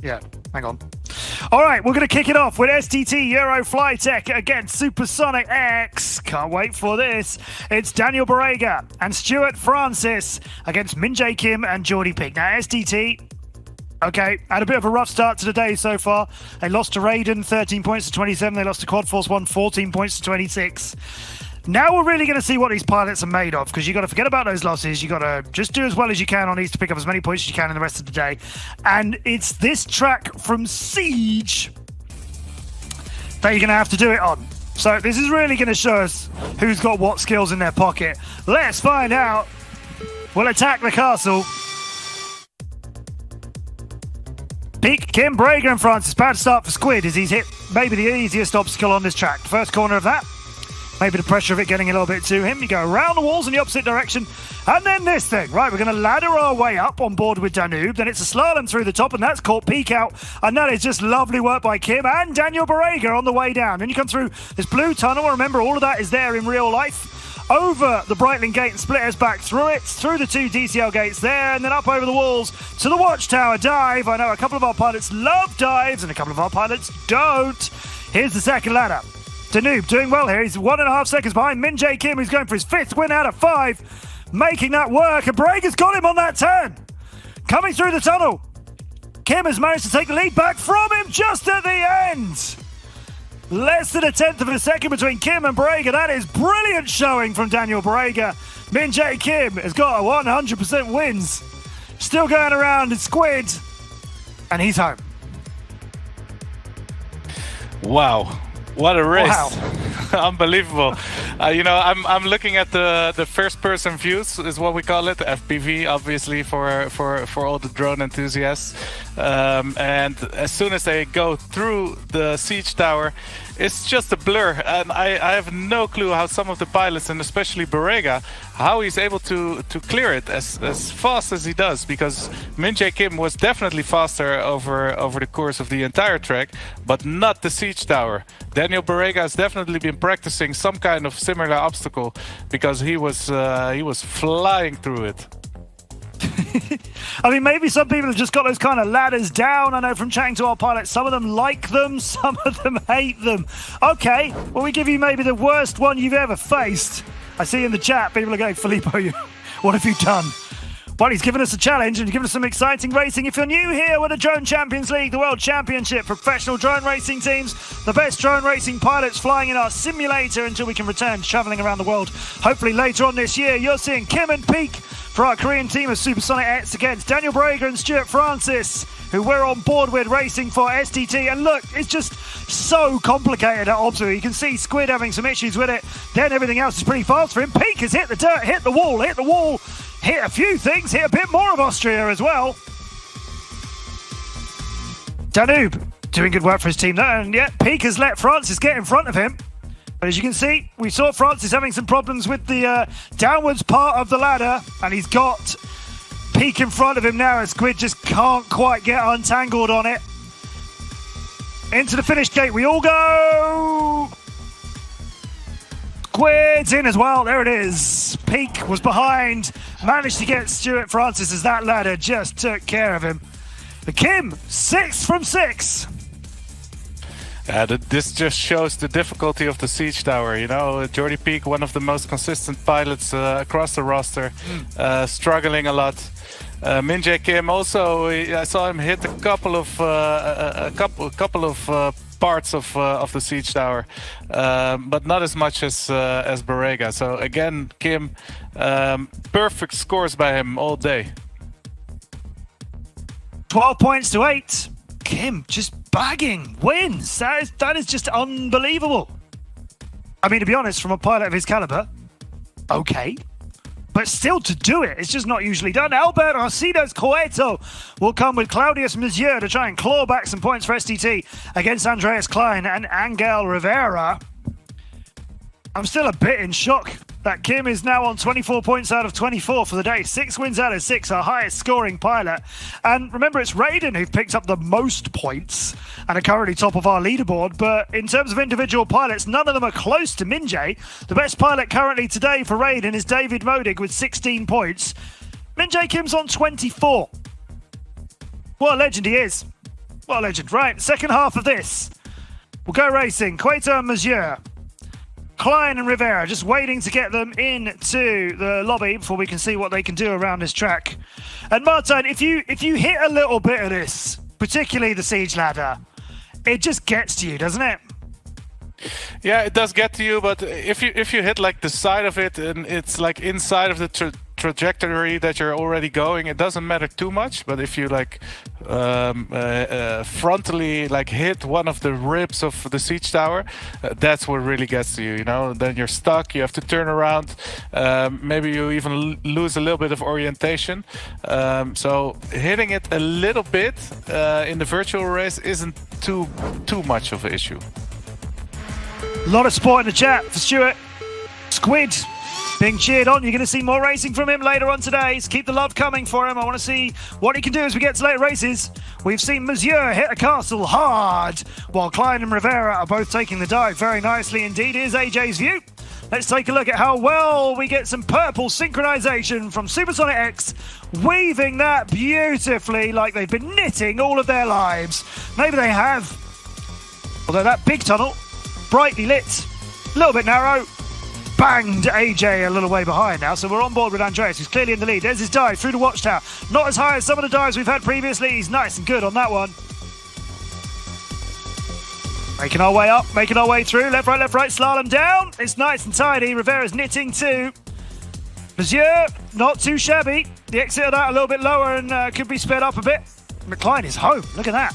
Yeah, hang on. All right, we're going to kick it off with STT Euro Flytech against Supersonic X. Can't wait for this. It's Daniel Borrega and Stuart Francis against Min-Jae Kim and Jordy Peak. Now, STT, okay, had a bit of a rough start to the day so far. They lost to Raiden, 13 points to 27. They lost to Quad Force 1, 14 points to 26. Now we're really going to see what these pilots are made of, because you've got to forget about those losses. You've got to just do as well as you can on these to pick up as many points as you can in the rest of the day. And it's this track from Siege that you're going to have to do it on. So this is really going to show us who's got what skills in their pocket. Let's find out. We'll attack the castle. Peak, Kim, Borrega and Francis. Bad start for Squid as he's hit maybe the easiest obstacle on this track. First corner of that. Maybe the pressure of it getting a little bit to him. You go around the walls in the opposite direction. And then this thing. Right, we're going to ladder our way up on board with Danube. Then it's a slalom through the top, and that's caught Peak out. And that is just lovely work by Kim and Daniel Borrega on the way down. Then you come through this blue tunnel. Remember, all of that is there in real life. Over the Breitling Gate and splitters back through it. Through the two DCL gates there. And then up over the walls to the Watchtower dive. I know a couple of our pilots love dives, and a couple of our pilots don't. Here's the second ladder. Danube doing well here. He's 1.5 seconds behind Min-Jae Kim, who's going for his 5th win out of 5. Making that work, and Borrega's got him on that turn. Coming through the tunnel. Kim has managed to take the lead back from him just at the end. Less than 1/10 of a second between Kim and Borrega. That is brilliant showing from Daniel Borrega. Min-Jae Kim has got a 100% wins. Still going around in Squid. And he's home. Wow. What a race. Wow. Unbelievable. I'm looking at the first person views is what we call it, FPV, obviously for all the drone enthusiasts. And as soon as they go through the siege tower, it's just a blur. And I have no clue how some of the pilots, and especially Borrega, how he's able to clear it as fast as he does, because Min-Jae Kim was definitely faster over the course of the entire track, but not the siege tower. Daniel Borrega has definitely been practicing some kind of similar obstacle, because he was flying through it. I mean, maybe some people have just got those kind of ladders down. I know from chatting to our pilots, some of them like them, some of them hate them. Okay, well, we give you maybe the worst one you've ever faced. I see in the chat, people are going, Filippo, what have you done? Well, he's given us a challenge and given us some exciting racing. If you're new here, we're the Drone Champions League, the World Championship, professional drone racing teams, the best drone racing pilots flying in our simulator until we can return traveling around the world. Hopefully later on this year, you're seeing Kim and Peak for our Korean team of Supersonic X against Daniel Borrega and Stuart Francis, who we're on board with racing for STT. And look, it's just so complicated at obstacle. You can see Squid having some issues with it. Then everything else is pretty fast for him. Peak has hit the dirt, hit the wall, hit a few things, hit a bit more of Austria as well. Danube doing good work for his team there, and yet Peak has let Francis get in front of him. But as you can see, we saw Francis having some problems with the downwards part of the ladder, and he's got Peak in front of him now as Squid just can't quite get untangled on it. Into the finish gate we all go! Squid's in as well, there it is. Peak was behind, managed to get Stuart Francis as that ladder just took care of him. The Kim, 6 from 6. This just shows the difficulty of the siege tower. You know, Jordy Peak, one of the most consistent pilots across the roster, struggling a lot. Min-Jae Kim also, I saw him hit a couple of parts of the siege tower, but not as much as Borrega. So again, Kim, perfect scores by him all day. 12 points to 8. Kim just bagging wins. That is just unbelievable. I mean, to be honest, from a pilot of his caliber, okay. But still to do it, it's just not usually done. Albert Rosidas Coeto will come with Claudius Monsieur to try and claw back some points for STT against Andreas Klein and Angel Rivera. I'm still a bit in shock that Kim is now on 24 points out of 24 for the day. 6 wins out of 6, our highest scoring pilot. And remember, it's Raiden who've picked up the most points and are currently top of our leaderboard. But in terms of individual pilots, none of them are close to Min-Jae. The best pilot currently today for Raiden is David Modig with 16 points. Min-Jae Kim's on 24. What a legend he is. What a legend. Right, second half of this. We'll go racing. Cueto and Monsieur. Klein and Rivera just waiting to get them into the lobby before we can see what they can do around this track. And Martin, if you hit a little bit of this, particularly the siege ladder, it just gets to you, doesn't it? Yeah, it does get to you, but if you hit like the side of it and it's like inside of the trajectory that you're already going, it doesn't matter too much. But if you like frontally like hit one of the ribs of the siege tower, that's what really gets to you, you know. Then you're stuck, you have to turn around, maybe you even lose a little bit of orientation. So hitting it a little bit in the virtual race isn't too much of an issue. A lot of support in the chat for Stuart. Squid being cheered on. You're going to see more racing from him later on today. So keep the love coming for him. I want to see what he can do as we get to later races. We've seen Monsieur hit a castle hard, while Klein and Rivera are both taking the dive very nicely indeed. Here's AJ's view. Let's take a look at how well we get some purple synchronization from Supersonic X, weaving that beautifully like they've been knitting all of their lives. Maybe they have. Although that big tunnel, brightly lit, a little bit narrow, banged AJ a little way behind now, so we're on board with Andreas, who's clearly in the lead. There's his dive through the watchtower. Not as high as some of the dives we've had previously. He's nice and good on that one. Making our way up, making our way through. Left, right, slalom down. It's nice and tidy. Rivera's knitting too. Monsieur, not too shabby. The exit of that a little bit lower and could be sped up a bit. McLean is home. Look at that.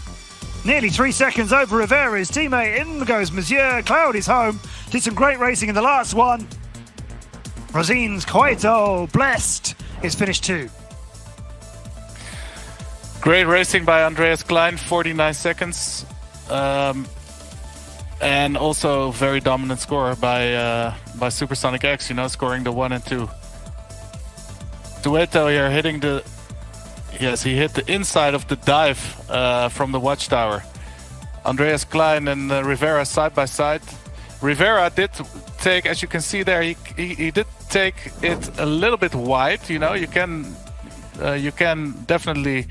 Nearly 3 seconds over Rivera's teammate. In goes Monsieur. Cloud is home. Did some great racing in the last one. Rosine's Cueto, blessed, is finished 2. Great racing by Andreas Klein, 49 seconds. And also very dominant score by Supersonic X, you know, scoring the 1 and 2. Cueto here hitting the... Yes, he hit the inside of the dive from the watchtower. Andreas Klein and Rivera side by side. Rivera did take, as you can see there, he did take it a little bit wide. You know, you can definitely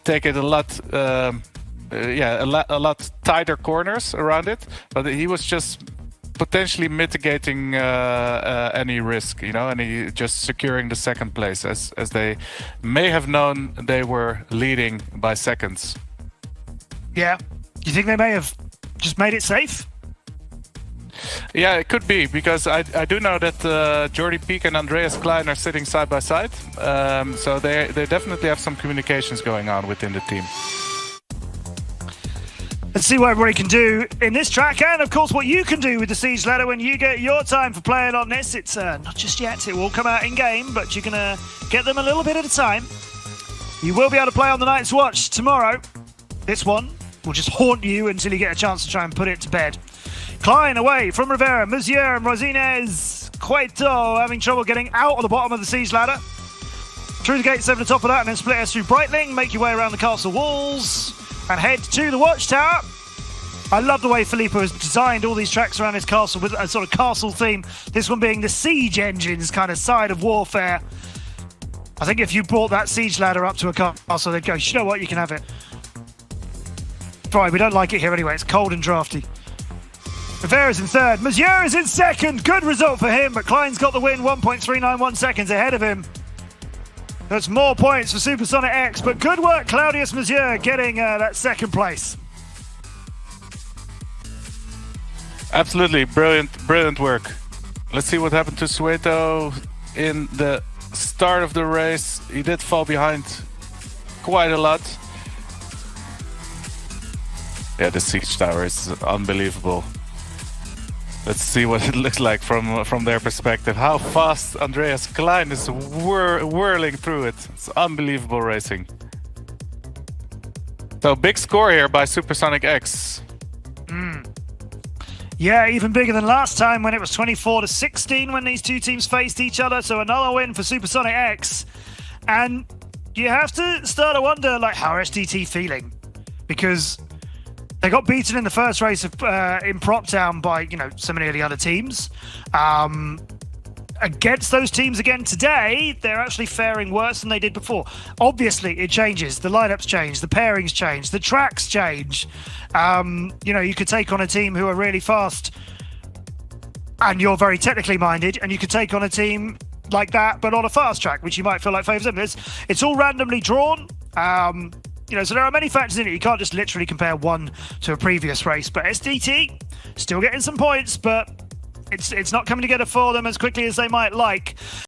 take it a lot, a lot tighter corners around it. But he was just potentially mitigating any risk, you know, and he just securing the second place, as they may have known they were leading by seconds. Yeah, you think they may have just made it safe? Yeah, it could be, because I do know that Jordy Peak and Andreas Klein are sitting side by side, so they definitely have some communications going on within the team. Let's see what everybody can do in this track, and of course what you can do with the Siege Ladder when you get your time for playing on this. It's not just yet, it will come out in game, but you're gonna get them a little bit at a time. You will be able to play on the Night's Watch tomorrow. This one will just haunt you until you get a chance to try and put it to bed. Klein away from Rivera, Monsieur and Rosines. Cueto having trouble getting out of the bottom of the Siege Ladder. Through the gates over the top of that, and then split us through Breitling. Make your way around the castle walls and head to the watchtower. I love the way Filippo has designed all these tracks around his castle with a sort of castle theme. This one being the siege engines kind of side of warfare. I think if you brought that siege ladder up to a castle, they'd go, you know what, you can have it. Right, we don't like it here anyway. It's cold and drafty. Rivera's in third. Monsieur is in second. Good result for him, but Klein's got the win, 1.391 seconds ahead of him. That's more points for Supersonic X, but good work, Claudius Monsieur, getting that second place. Absolutely, brilliant work. Let's see what happened to Cueto in the start of the race. He did fall behind quite a lot. Yeah, the siege tower is unbelievable. Let's see what it looks like from their perspective. How fast Andreas Klein is whirling through it. It's unbelievable racing. So big score here by Supersonic X. Yeah, even bigger than last time when it was 24-16 when these two teams faced each other. So another win for Supersonic X. And you have to start to wonder, like, how are SDT feeling? Because they got beaten in the first race in Prop Town by, you know, so many of the other teams. And against those teams again today, they're actually faring worse than they did before. Obviously, it changes. The lineups change, the pairings change, the tracks change. You could take on a team who are really fast and you're very technically minded, and you could take on a team like that, but on a fast track, which you might feel like favours them. It's all randomly drawn. So there are many factors in it. You can't just literally compare one to a previous race. But SDT still getting some points, but it's not coming together for them as quickly as they might like.